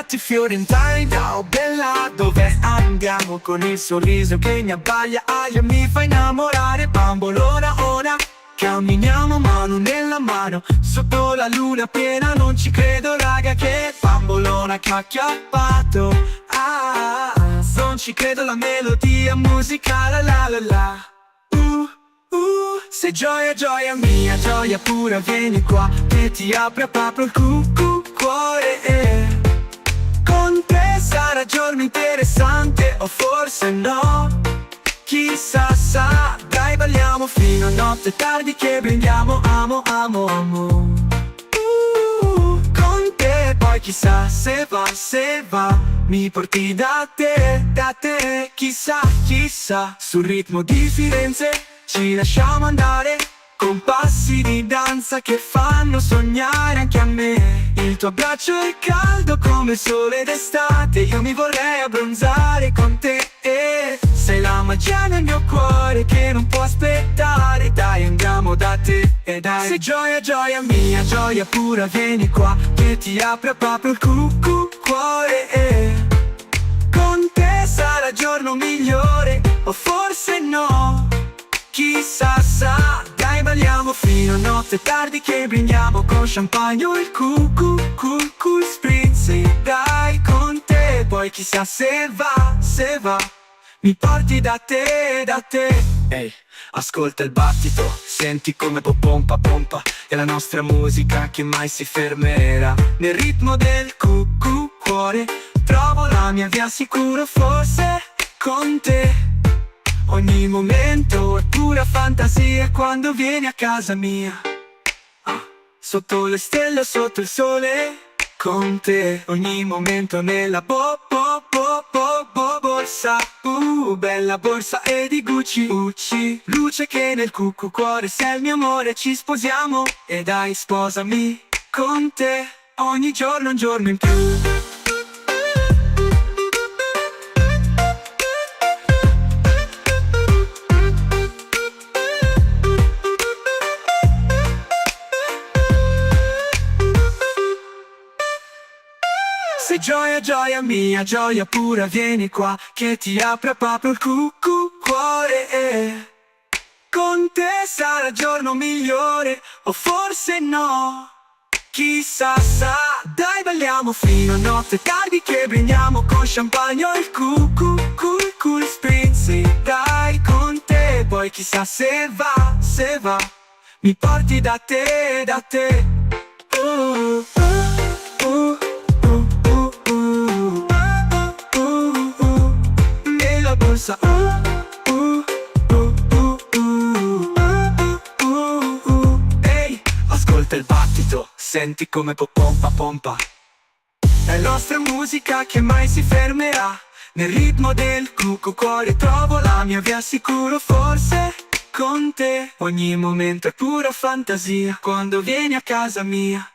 piatti fiorentini da bella. Dove andiamo con il sorriso che mi abbaglia aglia, mi fa innamorare bambolona ora. Camminiamo mano nella mano sotto la luna piena, non ci credo raga che bambolona che ha acchiappato. Non ci credo, la melodia musicale la la la. Sei gioia, gioia mia, gioia pura, vieni qua che ti apre proprio il cuore. Con te sarà giorno interessante, o forse no, chissà sa. Dai balliamo fino a notte tardi che brindiamo, amo, amo, amo. Con te poi chissà se va, mi porti da te, chissà, chissà. Sul ritmo di Firenze ci lasciamo andare, con passi di danza che fanno sognare anche a me. Il tuo abbraccio è caldo come il sole d'estate, io mi vorrei abbronzare con te. Sei la magia nel mio cuore che non può aspettare, dai andiamo da te, dai. Sei gioia, gioia mia, gioia pura, vieni qua che ti apre proprio il cuore. Con te sarà il giorno migliore, o forse no, chissà sa. Dai balliamo fino a notte tardi che brindiamo con champagne o il cool spritz. Dai con te poi chissà se va, mi porti da te. Ehi, ascolta il battito, senti come pompa, è la nostra musica che mai si fermerà. Nel ritmo del cuore trovo la mia via sicuro, forse con te. Ogni momento è pura fantasia quando vieni a casa mia. Sotto le stelle o sotto il sole, con te. Ogni momento nella borsa. Bella borsa e di Gucci. Luce che nel cuore, sei il mio amore, ci sposiamo. E dai sposami con te, ogni giorno un giorno in più. Sei gioia, gioia mia, gioia pura, vieni qua che ti apre proprio il cuore. Con te sarà il giorno migliore, o forse no, chissà sa. Dai balliamo fino a notte tardi che brindiamo con champagne o il cool spritz. Dai con te poi chissà se va, mi porti da te. Nella borsa. Ehi, ascolta il battito, senti come pompa. È la nostra musica che mai si fermerà. Nel ritmo del cuore trovo la mia via sicuro, forse con te. Ogni momento è pura fantasia quando vieni a casa mia.